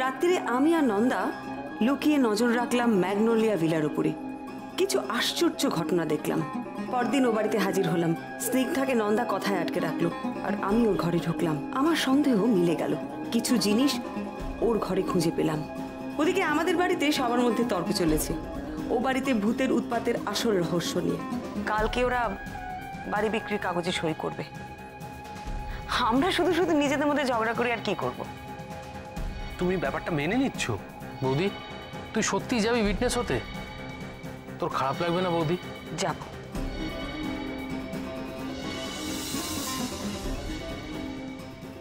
রাত্রিরে আমি আর নন্দা লুকিয়ে নজর রাখলাম ম্যাগনোলিয়া ভিলার উপরে। কিছু আশ্চর্য ঘটনা দেখলাম। পরদিন ও বাড়িতে হাজির হলাম। স্নিগ্ধাকে নন্দা কথায় আটকে রাখলো, আর আমি ওর ঘরে ঢুকলাম। আমার সন্দেহ মিলে গেল, কিছু জিনিস ওর ঘরে খুঁজে পেলাম। ওদিকে আমাদের বাড়িতে সবার মধ্যে তর্ক চলেছে, ও বাড়িতে ভূতের উৎপাতের আসল রহস্য নিয়ে। কালকে ওরা বাড়ি বিক্রির কাগজে সই করবে। আমরা শুধু শুধু নিজেদের মধ্যে ঝগড়া করি আর কি করব? তুমি ব্যাপারটা মেনে নিচ্ছ বৌদি? তুই সত্যিই যাবি উইটনেস হতে? তোর খারাপ লাগবে না বৌদি? যাব।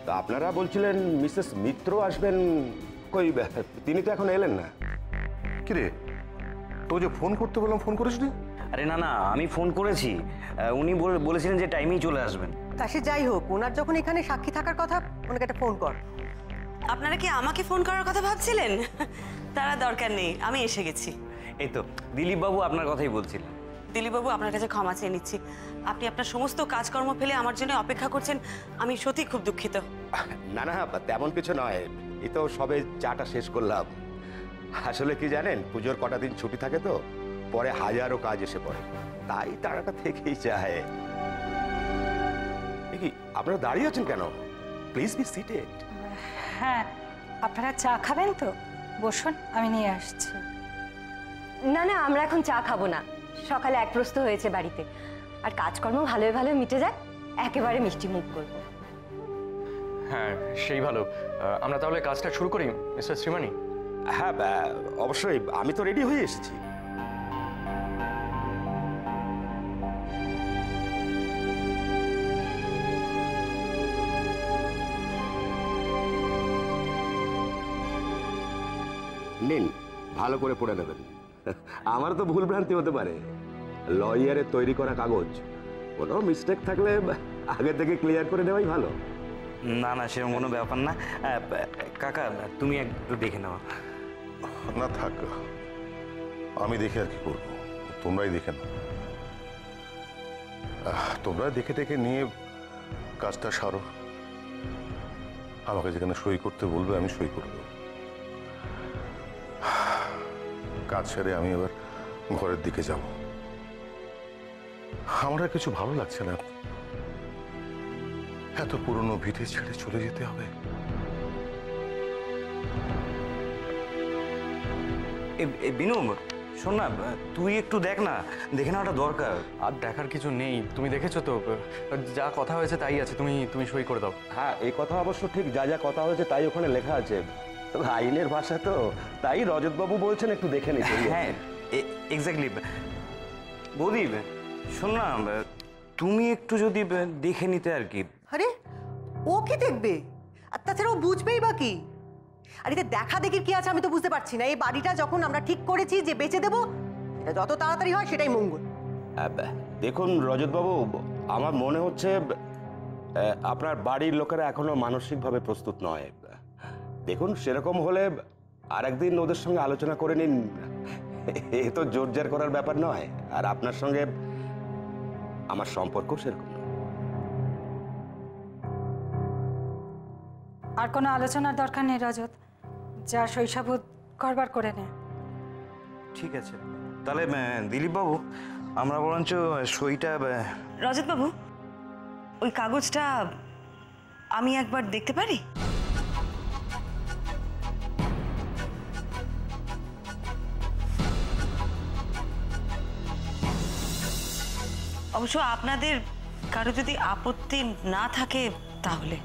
তা আপনারা বলছিলেন মিসেস মিত্র আসবেন, কই তিনি তো এখন এলেন না। কিরে, তো যে ফোন করতে বললাম, ফোন করিসনি? আরে না না, আমি ফোন করেছি। উনি বলেছিলেন যে টাইমেই চলে আসবেন। তা সে যাই হোক, ওনার যখন এখানে সাক্ষী থাকার কথা, ওনাকে একটা ফোন কর। আপনারা কি আমাকে ফোন করার কথা ভাবছিলেন? তারা দরকার নেই, আমি এসে গেছি। এই তো দিলীপ বাবু আপনার কথাই বলছিলেন। দিলীপ বাবু, আপনার কাছে ক্ষমা চেয়ে নিচ্ছি। আপনি আপনার সমস্ত কাজকর্ম ফেলে আমার জন্য অপেক্ষা করছেন, আমি সত্যি খুব দুঃখিত। না না, তেমন কিছু নয়, এই তো সবে চাটা শেষ করলাম। আসলে কি জানেন, পুজোর কটা দিন ছুটি থাকে তো, পরে হাজারো কাজ এসে পড়ে, তাই তাড়াটা থেকেই যায়। কি আপনারা দাঁড়িয়ে আছেন কেন? Please be seated. হ্যাঁ, আপনারা চা খাবেন তো? বসুন, আমি নিয়ে আসছি। না না, আমরা এখন চা খাবো না। সকালে এক প্রস্ত হয়েছে বাড়িতে, আর কাজকর্ম ভালোই ভালো মিটে যায়, একেবারে মিষ্টি মুখ করবো। হ্যাঁ, সেই ভালো। আমরা তাহলে কাজটা শুরু করি মিস্টার শ্রীমানি? হ্যাঁ অবশ্যই, আমি তো রেডি হয়ে এসেছি। নিন, ভালো করে পড়ে নেবেন। আমার তো ভুল ভ্রান্তি হতে পারে, লয়ারের তৈরি করা কাগজ, কোনো মিস্টেক থাকলে আগে থেকে ক্লিয়ার করে নেওয়াই ভালো। না না, সেরকম কোনো ব্যাপার না। কাকা, তুমি একটু দেখে নাও। না থাক, আমি দেখে আর কি করবো, তোমরাই দেখে নাও। তোমরা দেখে টেকে নিয়ে কাজটা সারো। আমাকে যেখানে সই করতে বলবে আমি সই করে দেবো। কাজ সেরে আমি এবার ঘরের দিকে যাব। আমার আর কিছু ভালো লাগছে না, এত পুরনো ভিটে ছেড়ে চলে যেতে হবে। বিনু, শোন না, তুই একটু দেখ না, দেখে নেওয়াটা দরকার। আর দেখার কিছু নেই, তুমি দেখেছো তো, যা কথা হয়েছে তাই আছে। তুমি সই করে দাও। হ্যাঁ, এই কথা অবশ্য ঠিক, যা যা কথা হয়েছে তাই ওখানে লেখা আছে। তবে আইনের ভাষা তো, তাই রজতবাবু বলছেন একটু দেখে নিতে। হ্যাঁ, এক্স্যাক্টলি। বৌদি, শোন না, তুমি একটু যদি দেখে নিতে আর কি। আরে ও কি দেখবে? আর তাছাড়া ও বুঝবেই বা কি? আর এতে দেখা দেখির কি আছে আমি তো বুঝতে পারছি না। এই বাড়িটা যখন আমরা ঠিক করেছি যে বেচে দেবো, এটা যত তাড়াতাড়ি হয় সেটাই মঙ্গল। দেখুন রজতবাবু, আমার মনে হচ্ছে আপনার বাড়ির লোকেরা এখনো মানসিকভাবে প্রস্তুত নয়। দেখুন, সেরকম হলে আরেকদিন ওদের সঙ্গে আলোচনা করে নিন। এ তো জোরজার করার ব্যাপার নয়, আর আপনার সঙ্গে আমার সম্পর্ক সেরকম। আর কোনো আলোচনার দরকার নেই রজত, যা শৈশাবুদ করবার করে নে। ঠিক আছে, তাহলে দিলীপ বাবু, আমরা বরঞ্চ সইটা। রজত বাবু, ওই কাগজটা আমি একবার দেখতে পারি? অবশ্য আপনাদের কারো যদি আপত্তি না থাকে তাহলে।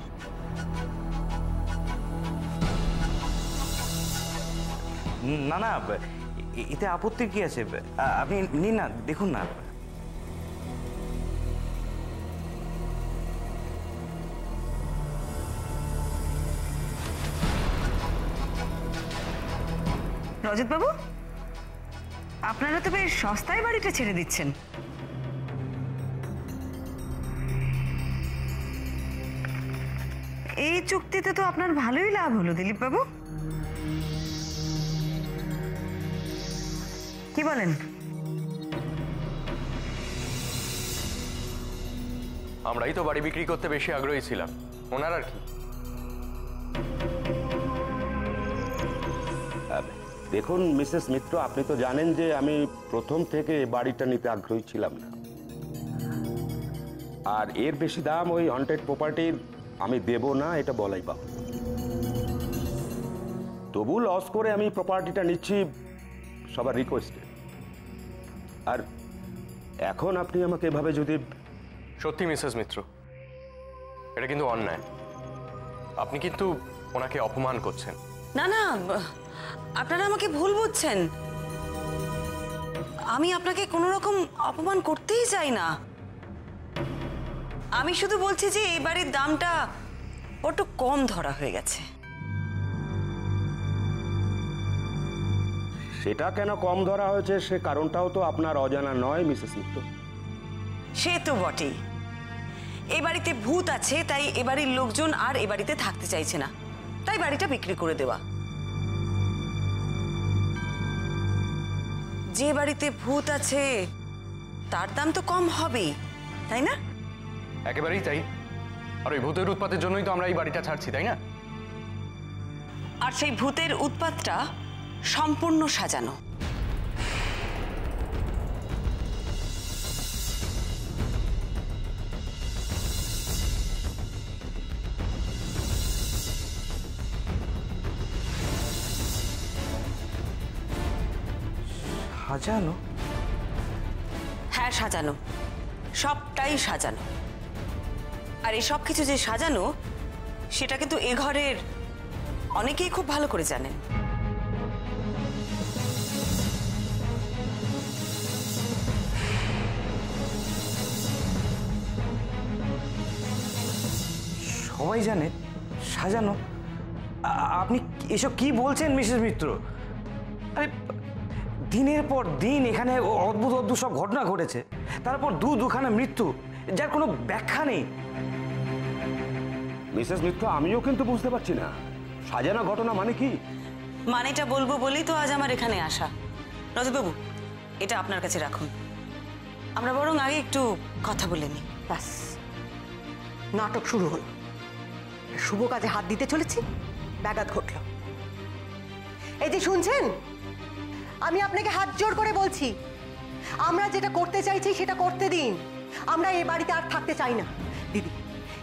না না, এতে আপত্তির কি আছে? আপনি নিন না, দেখুন না। রজত বাবু, আপনারা তো বেশ সস্তায় বাড়িটা ছেড়ে দিচ্ছেন। এই চুক্তিতে তো আপনার ভালোই লাভ হলো দিলীপ বাবু, কি বলেন? আমরাই তো বাড়ি বিক্রি করতে বেশি আগ্রহী ছিলাম, ওনার আর কি। দেখুন মিসেস মিত্র, আপনি তো জানেন যে আমি প্রথম থেকে এই বাড়িটা নিতে আগ্রহী ছিলাম না, আর এর বেশি দাম ওই হন্টেড প্রপার্টির আমি দেব না, এটা বলাই বাহুল্য। তবু লস করে আমি প্রপার্টিটা নিচ্ছি সবার রিকোয়েস্টে। আর এখন আপনি আমাকে এভাবে যদি... সত্যি মিসেস মিত্র, এটা কিন্তু অন্যায়। আপনি কিন্তু ওনাকে অপমান করছেন। না না, আপনারা আমাকে ভুল বুঝছেন। আমি আপনাকে কোনো রকম অপমান করতেই চাই না। আমি শুধু বলছি যে এই বাড়ির দামটা বড্ড কম ধরা হয়ে গেছে। সেটা কেন কম ধরা হয়েছে সে কারণটাও তো আপনার অজানা নয় মিসেস মিত্র। সে তো বটেই। এই বাড়িতে ভূত আছে, তাই এ বাড়ির লোকজন আর এ বাড়িতে থাকতে চাইছে না, তাই বাড়িটা বিক্রি করে দেওয়া। যে বাড়িতে ভূত আছে তার দাম তো কম হবেই, তাই না? একেবারেই তাই। আর ওই ভূতের উৎপাতের জন্যই তো আমরা এই বাড়িটা ছাড়ছি, তাই না? আর সেই ভূতের উৎপাতটা সম্পূর্ণ সাজানো। সাজানো? হ্যাঁ, সাজানো, সবটাই সাজানো। আর এই সব কিছু যে সাজানো সেটা কিন্তু এ ঘরের অনেকেই খুব ভালো করে জানেন। সবাই জানে সাজানো? আপনি এসব কি বলছেন মিসেস মিত্র? আরে দিনের পর দিন এখানে অদ্ভুত অদ্ভুত সব ঘটনা ঘটেছে, তারপর দুখানা মৃত্যু যার কোনো ব্যাখ্যা নেই। মিসেস মিত্র, আমিও কিন্তু বুঝতে পারছি না সাজানো ঘটনা মানে কি। মানেটা বলবো বলেই তো আজ আমার এখানে আসা। রজতবাবু, এটা আপনার কাছে রাখুন, আমরা বরং আগে একটু কথা বলে নিই। ব্যাস, নাটক শুরু হলো। শুভ কাজে হাত দিতে চলেছি, ব্যাঘাত ঘটল। এই যে শুনছেন, আমি আপনাকে হাত জোর করে বলছি, আমরা যেটা করতে চাইছি সেটা করতে দিন। আমরা এই বাড়িতে আর থাকতে চাই না। দিদি,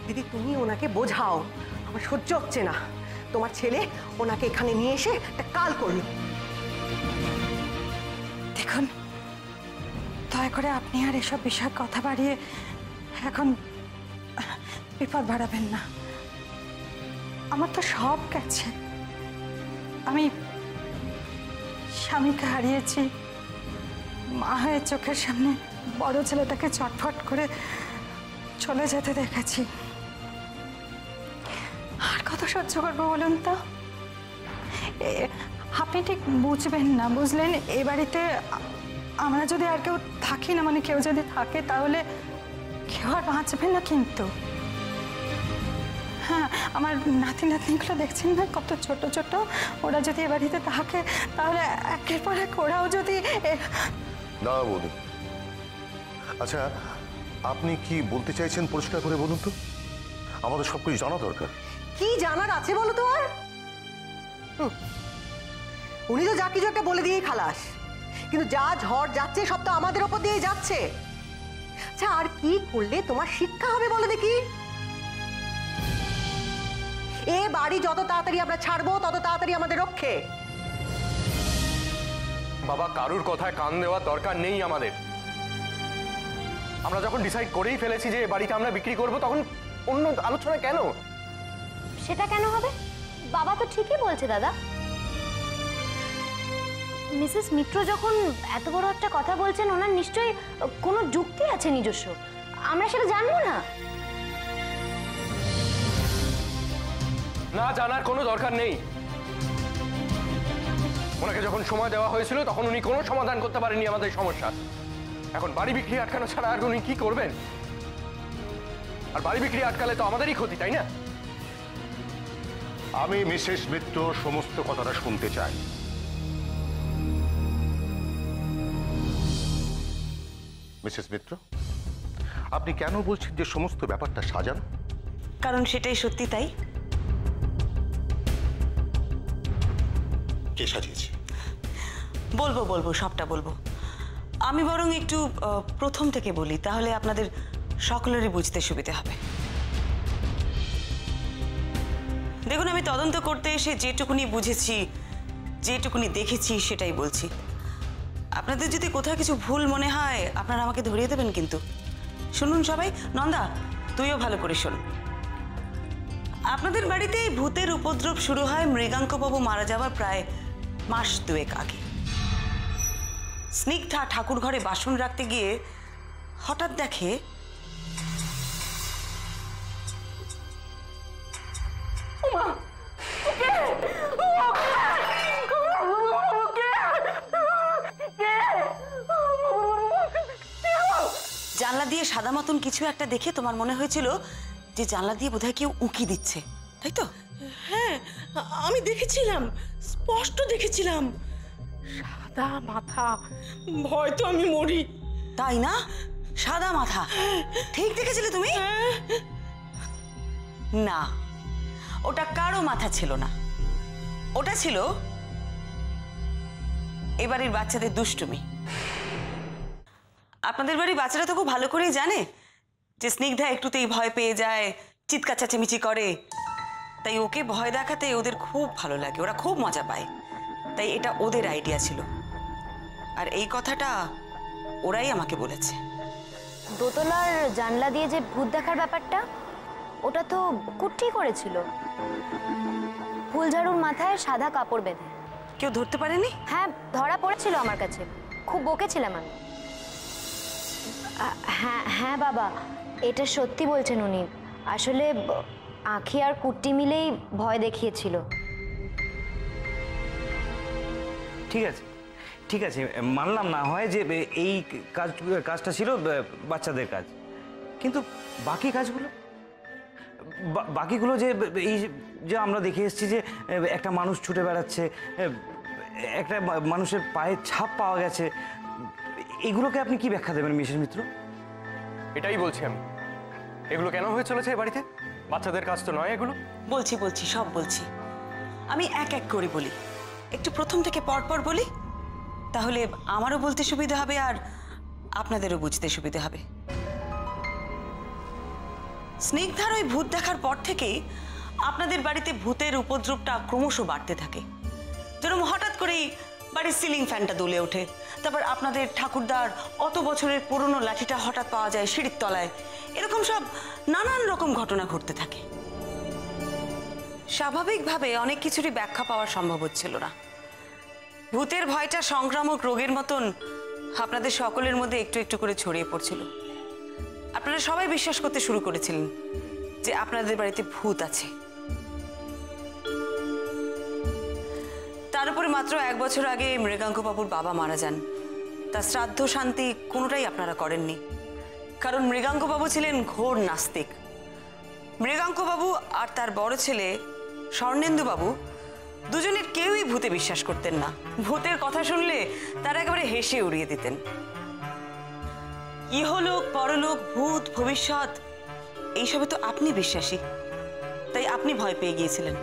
দিদি তুমি ওনাকে বোঝাও, আমার সহ্য হচ্ছে না। তোমার ছেলে ওনাকে এখানে নিয়ে এসে একটা কাল করলো। দেখুন, দয়া করে আপনি আর এসব বিষয়ে কথা বাড়িয়ে এখন বিপদ বাড়াবেন না। আমার তো সব গেছে। আমি স্বামীকে হারিয়েছি, মা হয়ে চোখের সামনে বড় ছেলেটাকে চটফট করে চলে যেতে দেখেছি। আর কত সহ্য করবো বলুন তো? আপনি ঠিক বুঝবেন না, বুঝলেন? এই বাড়িতে আমরা যদি আর কেউ থাকি না, মানে কেউ যদি থাকে, তাহলে কেউ আর বাঁচবে না কিন্তু। হ্যাঁ, আমার নাতি নাতনিগুলো দেখছেন না কত ছোট ছোট, ওরা যদি এ বাড়িতে থাকে তাহলে একের পর এক ওরাও যদি... না বৌদি, আচ্ছা আপনি কি বলতে চাইছেন পরিষ্কার করে বলুন তো, আমাদের সবকিছু জানা দরকার। কি জানার আছে বলো তো আর? উনি তো যা কিছু একটা বলে দিয়েই খালাস, কিন্তু যা ঝড় যাচ্ছে সব তো আমাদের ওপর দিয়ে যাচ্ছে। আচ্ছা, আর কি করলে তোমার শিক্ষা হবে বলো দেখি? এ বাড়ি যত তাড়াতাড়ি আমরা ছাড়বো তত তাড়াতাড়ি আমাদের রক্ষে। বাবা, কারুর কথায় কান দেওয়ার দরকার নেই আমাদের। আমরা যখন ডিসাইড করেই ফেলেছি যে বাড়িটা আমরা বিক্রি করব, তখন অন্য আলোচনা কেন? সেটা কেন হবে? বাবা তো ঠিকই বলছে দাদা। মিসেস মিত্র যখন এত বড় একটা কথা বলছেন, ওনার নিশ্চয়ই কোনো যুক্তি আছে নিজস্ব। আমরা সেটা জানবো না? না, জানার কোনো দরকার নেই। ওনাকে যখন সময় দেওয়া হয়েছিল তখন উনি কোনো সমাধান করতে পারেননি আমাদের সমস্যা। এখন বাড়ি বিক্রি আটকানো ছাড়া আর উনি কি করবেন? আর বাড়ি বিক্রি আটকালে তো আমাদেরই ক্ষতি, তাই না? আমি মিসেস মিত্র সমস্ত কথাটা শুনতে চাই। মিসেস মিত্র, আপনি কেন বলছেন যে সমস্ত ব্যাপারটা সাজানো? কারণ সেটাই সত্যি, তাই। কে সাজিয়েছে? বলবো বলবো, সবটা বলবো। আমি বরং একটু প্রথম থেকে বলি, তাহলে আপনাদের সকলেরই বুঝতে সুবিধা হবে। দেখুন, আমি তদন্ত করতে এসে যেটুকুনি বুঝেছি, যেটুকুনি দেখেছি সেটাই বলছি। আপনাদের যদি কোথাও কিছু ভুল মনে হয় আপনারা আমাকে ধরিয়ে দেবেন কিন্তু। শুনুন সবাই, নন্দা তুইও ভালো করে শোন। আপনাদের বাড়িতে এই ভূতের উপদ্রব শুরু হয় মৃগাঙ্কবাবু মারা যাওয়ার প্রায় মাস দুয়েক আগে। স্নিগ্ধা ঠাকুর ঘরে বাসন রাখতে গিয়ে হঠাৎ দেখে জানলা দিয়ে সাদা মতন কিছু একটা দেখে তোমার মনে হয়েছিল যে জানলা দিয়ে বোধহয় কেউ উঁকি দিচ্ছে, তাই তো? হ্যাঁ, আমি দেখেছিলাম, স্পষ্ট দেখেছিলাম। সাদা মাথা, ভয় তো আমি মরি। তাই না? সাদা মাথা ঠিক দেখেছিলে তুমি? না, ওটা কারো মাথা ছিল না, ওটা ছিল এবারের বাচ্চাদের দুষ্টুমি। আপনাদের বাড়ির বাচ্চারা তো খুব ভালো করেই জানে যে স্নিগ্ধা একটুতেই ভয় পেয়ে যায়, চিৎকার চেঁচামেচি করে। তাই ওকে ভয় দেখাতে ওদের খুব ভালো লাগে, ওরা খুব মজা পায়। তাই এটা ওদের আইডিয়া ছিল, আর এই কথাটা ওরাই আমাকে বলেছে। দোতলার জানলা দিয়ে যে ভূত দেখার ব্যাপারটা, ওটা তো কুট্টি করেছিল, ফুলঝাড়ুর মাথায় সাদা কাপড় বেঁধে। কেউ ধরতে পারেনি? হ্যাঁ, ধরা পড়েছিল আমার কাছে, খুব বকেছিলাম আমি। হ্যাঁ হ্যাঁ বাবা, এটা সত্যি বলছেন উনি। আসলে আঁখি আর কুট্টি মিলেই ভয় দেখিয়েছিল। ঠিক আছে, ঠিক আছে, মানলাম না হয় যে এই কাজটা ছিল বাচ্চাদের কাজ, কিন্তু বাকি কাজগুলো, বাকিগুলো যে এই যে আমরা দেখে এসেছি যে একটা মানুষ ছুটে বেড়াচ্ছে, একটা মানুষের পায়ের ছাপ পাওয়া গেছে, এগুলোকে আপনি কি ব্যাখ্যা দেবেন মিসেস মিত্র? এটাই বলছি আমি, এগুলো কেন হয়ে চলেছে এ বাড়িতে? বাচ্চাদের কাজ তো নয় এগুলো। বলছি বলছি, সব বলছি। আমি এক এক করে বলি, একটু প্রথম থেকে পরপর বলি, তাহলে আমারও বলতে সুবিধা হবে আর আপনাদেরও বুঝতে সুবিধা হবে। স্নিগ্ধার ওই ভূত দেখার পর থেকেই আপনাদের বাড়িতে ভূতের উপদ্রবটা ক্রমশ বাড়তে থাকে। যেরকম হঠাৎ করেই বাড়ির সিলিং ফ্যানটা দুলে ওঠে, তারপর আপনাদের ঠাকুরদার অত বছরের পুরনো লাঠিটা হঠাৎ পাওয়া যায় সিঁড়ির তলায়। এরকম সব নানান রকম ঘটনা ঘটতে থাকে। স্বাভাবিকভাবে অনেক কিছুরই ব্যাখ্যা পাওয়া সম্ভব হচ্ছিল না। ভূতের ভয়টা সংক্রামক রোগের মতন আপনাদের সকলের মধ্যে একটু একটু করে ছড়িয়ে পড়ছিল। আপনারা সবাই বিশ্বাস করতে শুরু করেছিলেন যে আপনাদের বাড়িতে ভূত আছে। তার উপরে মাত্র 1 বছর আগে মৃগাঙ্কবাবুর বাবা মারা যান। তার শ্রাদ্ধ শান্তি কোনোটাই আপনারা করেননি, কারণ মৃগাঙ্কবাবু ছিলেন ঘোর নাস্তিক। মৃগাঙ্কবাবু আর তার বড় ছেলে স্বর্ণেন্দুবাবু দুজনের কেউই ভূতে বিশ্বাস করতেন না। ভূতের কথা শুনলে তারা একেবারে হেসে উড়িয়ে দিতেন। ইহলোক, পরলোক, ভূত, ভবিষ্যৎ এইসবে তো আপনি বিশ্বাসী, তাই আপনি ভয় পেয়ে গিয়েছিলেন।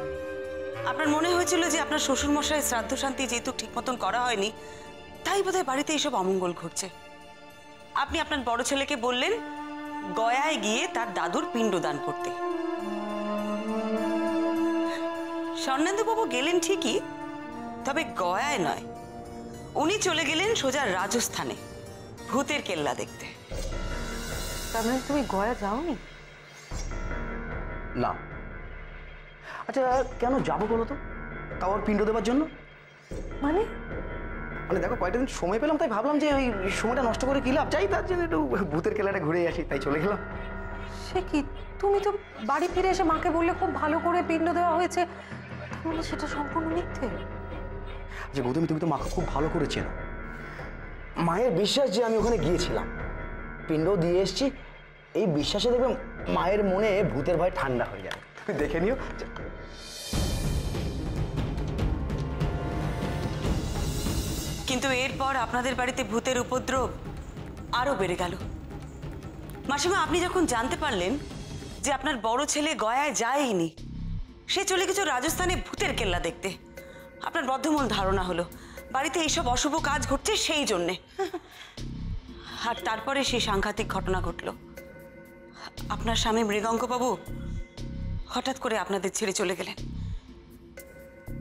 আপনার মনে হয়েছিল যে আপনার শ্বশুরমশাই শ্রাদ্ধ শান্তি যেহেতু ঠিক মতন করা হয়নি, তাই বোধহয় বাড়িতে এইসব অমঙ্গল ঘটছে। আপনি আপনার বড় ছেলেকে বললেন গয়ায় গিয়ে তার দাদুর পিণ্ডদান করতে। স্বর্ণেন্দুবাবু গেলেন ঠিকই, তবে গয়ায় নয়, উনি চলে গেলেন সোজা রাজস্থানে ভূতের কেল্লা দেখতে। তার মানে তুমি গয়া যাওনি? না। আচ্ছা, কেন যাবো বলো তো? তাও আর পিণ্ড দেওয়ার জন্য? মানে মানে দেখো, কয়েকটা দিন সময় পেলাম, তাই ভাবলাম যে ওই সময়টা নষ্ট করে কি লাভ, যাই তার জন্য একটু ভূতের কেল্লাটা ঘুরে আসি, তাই চলে গেলাম। সে কি, তুমি তো বাড়ি ফিরে এসে মাকে বললে খুব ভালো করে পিণ্ড দেওয়া হয়েছে, তাহলে সেটা সম্পূর্ণ মিথ্যে? যে গৌতমী, তুমি তো মাকে খুব ভালো করে চেনো। মায়ের বিশ্বাস যে আমি ওখানে গিয়েছিলাম, পিণ্ড দিয়ে এসছি, এই বিশ্বাসে দেখবে মায়ের মনে ভূতের ভয় ঠান্ডা হয়ে যাবে। তুমি দেখে নিও। কিন্তু এরপর আপনাদের বাড়িতে ভূতের উপদ্রব আরো বেড়ে গেল। মাসিমা, আপনি যখন জানতে পারলেন যে আপনার বড় ছেলে গয়ায় যায়নি, সে চলে গেছে রাজস্থানে ভূতের কেল্লা দেখতে, আপনার বদ্ধমূল ধারণা হলো বাড়িতে এইসব অশুভ কাজ ঘটছে সেই জন্যে। আর তারপরে সেই সাংঘাতিক ঘটনা ঘটলো। আপনার স্বামী মৃগাঙ্কবাবু হঠাৎ করে আপনাদের ছেড়ে চলে গেলেন।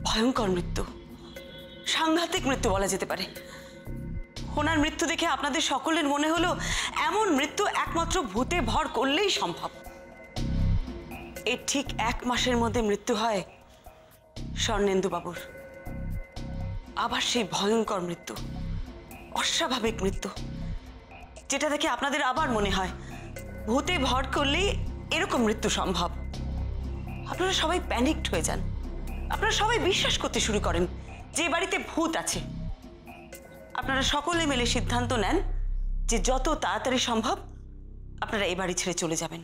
ভয়ঙ্কর মৃত্যু, সাংঘাতিক মৃত্যু বলা যেতে পারে। ওনার মৃত্যু দেখে আপনাদের সকলের মনে হলো এমন মৃত্যু একমাত্র ভূতে ভর করলেই সম্ভব। এর ঠিক 1 মাসের মধ্যে মৃত্যু হয় স্বর্ণেন্দু বাবুর। আবার সেই ভয়ঙ্কর মৃত্যু, অস্বাভাবিক মৃত্যু, যেটা দেখে আপনাদের আবার মনে হয় ভূতে ভর করলেই এরকম মৃত্যু সম্ভব। আপনারা সবাই প্যানিকড হয়ে যান। আপনারা সবাই বিশ্বাস করতে শুরু করেন যে বাড়িতে ভূত আছে। আপনারা সকলে মিলে সিদ্ধান্ত নেন যে যত তাড়াতাড়ি সম্ভব আপনারা এই বাড়ি ছেড়ে চলে যাবেন।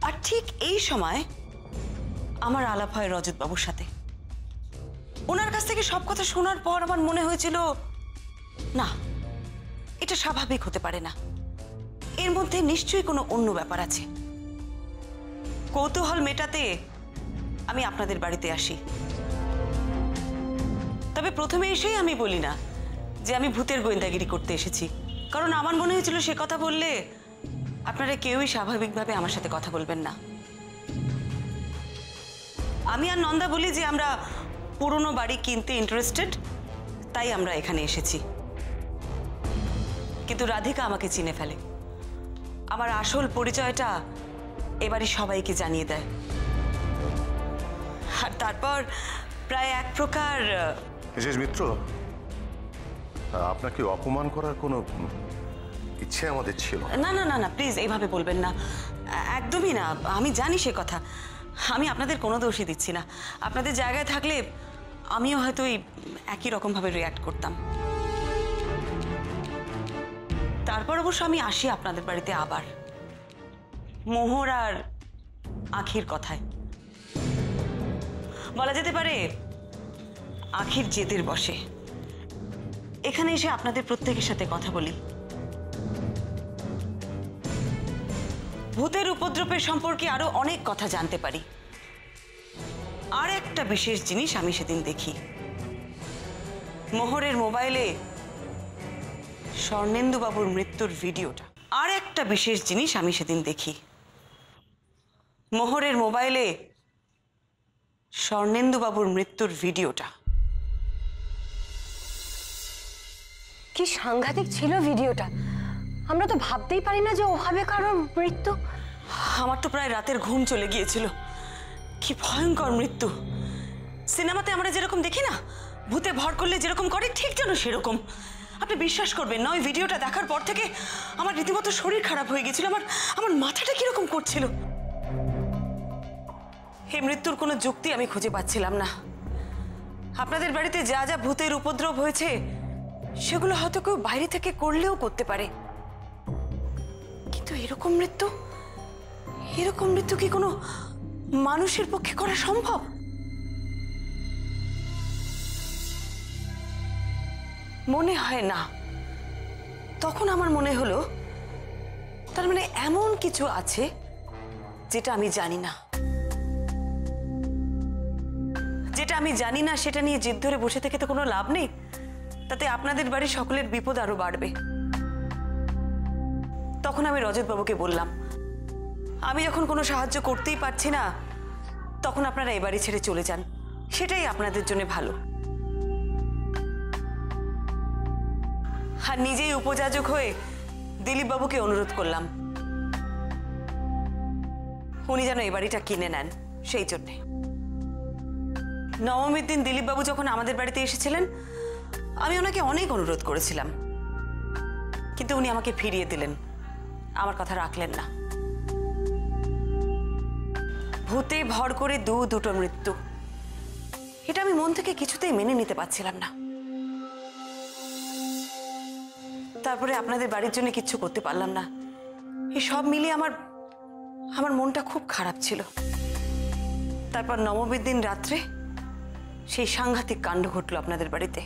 আর ঠিক এই সময় আমার আলাপ হয় রজতবাবুর সাথে। ওনার কাছ থেকে সব কথা শোনার পর আমার মনে হয়েছিল না, এটা স্বাভাবিক হতে পারে না, এর মধ্যে নিশ্চয়ই কোনো অন্য ব্যাপার আছে। কৌতূহল মেটাতে আমি আপনাদের বাড়িতে আসি। তবে প্রথমে এসেই আমি বলি না যে আমি ভূতের গোয়েন্দাগিরি করতে এসেছি, কারণ আমার মনে হয়েছিল সে কথা বললে আপনারা কেউই স্বাভাবিকভাবে আমার সাথে কথা বলবেন না। আমি আর নন্দা বলি যে আমরা পুরনো বাড়ি কিনতে ইন্টারেস্টেড, তাই আমরা এখানে এসেছি। কিন্তু রাধিকা আমাকে চিনে ফেলে, আমার আসল পরিচয়টা এবারই সবাইকে জানিয়ে দেয়। আর তারপর প্রায় এক প্রকার মিসেস মিত্র, আপনাকে অপমান করার কোনো ইচ্ছে আমাদের ছিল না। না না না, প্লিজ এইভাবে বলবেন না, একদমই না। আমি জানি সে কথা, আমি আপনাদের কোনো দোষই দিচ্ছি না। আপনাদের জায়গায় থাকলে আমিও হয়তো এই একই রকমভাবে রিয়্যাক্ট করতাম। তারপর অবশ্য আমি আসি আপনাদের বাড়িতে আবার মোহর আর আখির কথায়। বলা যেতে পারে আখির জেদের বসে এখানে এসে আপনাদের প্রত্যেকের সাথে কথা বলি। ভূতের উপদ্রবের সম্পর্কে আরো অনেক কথা জানতে পারি। আর একটা বিশেষ জিনিস আমি সেদিন দেখি, মোহরের মোবাইলে স্বর্ণেন্দু বাবুর মৃত্যুর ভিডিওটা। আর একটা বিশেষ জিনিস আমি সেদিন দেখি, মোহরের মোবাইলে স্বর্ণেন্দু বাবুর মৃত্যুর ভিডিওটা। কি সাংঘাতিক ছিল ভিডিওটা! আমরা তো ভাবতেই পারি না যে ওভাবে কারোর মৃত্যু। আমার তো প্রায় রাতের ঘুম চলে গিয়েছিল। কি ভয়ঙ্কর মৃত্যু! সিনেমাতে আমরা যেরকম দেখি না, ভূতে ভর করলে যেরকম করে, ঠিক যেন সেরকম। আপনি বিশ্বাস করবেন না, ওই ভিডিওটা দেখার পর থেকে আমার রীতিমতো শরীর খারাপ হয়ে গেছিল। আমার মাথাটা কিরকম করছিল। এই মৃত্যুর কোনো যুক্তি আমি খুঁজে পাচ্ছিলাম না। আপনাদের বাড়িতে যা যা ভূতের উপদ্রব হয়েছে সেগুলো হয়তো কেউ বাইরে থেকে করলেও করতে পারে, কিন্তু এরকম মৃত্যু কি কোনো মানুষের পক্ষে করা সম্ভব? মনে হয় না। তখন আমার মনে হলো তার মানে এমন কিছু আছে যেটা আমি জানি না। যেটা আমি জানি না সেটা নিয়ে জেদ ধরে বসে থেকে তো কোনো লাভ নেই, তাতে আপনাদের বাড়ির সকলের বিপদ আরো বাড়বে। তখন আমি রজতবাবুকে বললাম, আমি যখন কোনো সাহায্য করতেই পারছি না, তখন আপনারা এ বাড়ি ছেড়ে চলে যান, সেটাই আপনাদের জন্য ভালো। আর নিজেই উপযাজক হয়ে দিলীপ বাবুকে অনুরোধ করলাম উনি যেন এ বাড়িটা কিনে নেন। সেই জন্যে নবমীর দিন দিলীপ বাবু যখন আমাদের বাড়িতে এসেছিলেন, আমি ওনাকে অনেক অনুরোধ করেছিলাম, কিন্তু উনি আমাকে ফিরিয়ে দিলেন, আমার কথা রাখলেন না। ভূতে ভর করে দুটো মৃত্যু, এটা আমি মন থেকে কিছুতেই মেনে নিতে পারছিলাম না। তারপরে আপনাদের বাড়ির জন্য কিচ্ছু করতে পারলাম না। এই সব মিলিয়ে আমার মনটা খুব খারাপ ছিল। তারপর নবমীর দিন রাত্রে সেই সাংঘাতিক কাণ্ড ঘটলো আপনাদের বাড়িতে।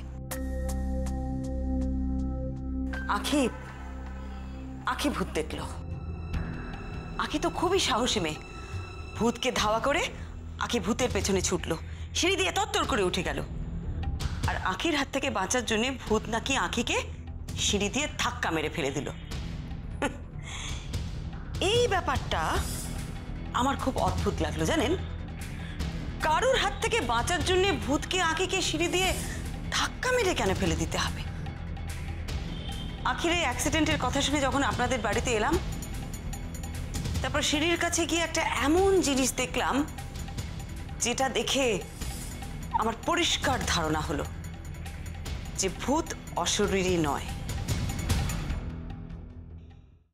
আখি ভূত দেখলো। আখি তো খুবই সাহসী মেয়ে। ভূতকে ধাওয়া করে আখি ভূতের পেছনে ছুটলো, সিঁড়ি দিয়ে তত্তর করে উঠে গেল। আর আঁখির হাত থেকে বাঁচার জন্য ভূত নাকি আঁখিকে সিঁড়ি দিয়ে ধাক্কা মেরে ফেলে দিল। এই ব্যাপারটা আমার খুব অদ্ভুত লাগলো জানেন। কারুর হাত থেকে বাঁচার জন্য ভূতকে আঁখিকে সিঁড়ি দিয়ে ধাক্কা মেরে কেন ফেলে দিতে হবে? আঁখির এই অ্যাক্সিডেন্টের কথা শুনে যখন আপনাদের বাড়িতে এলাম, তারপর সিঁড়ির কাছে গিয়ে একটা এমন জিনিস দেখলাম যেটা দেখে আমার পরিষ্কার ধারণা হলো যে ভূত অশরীরী নয়,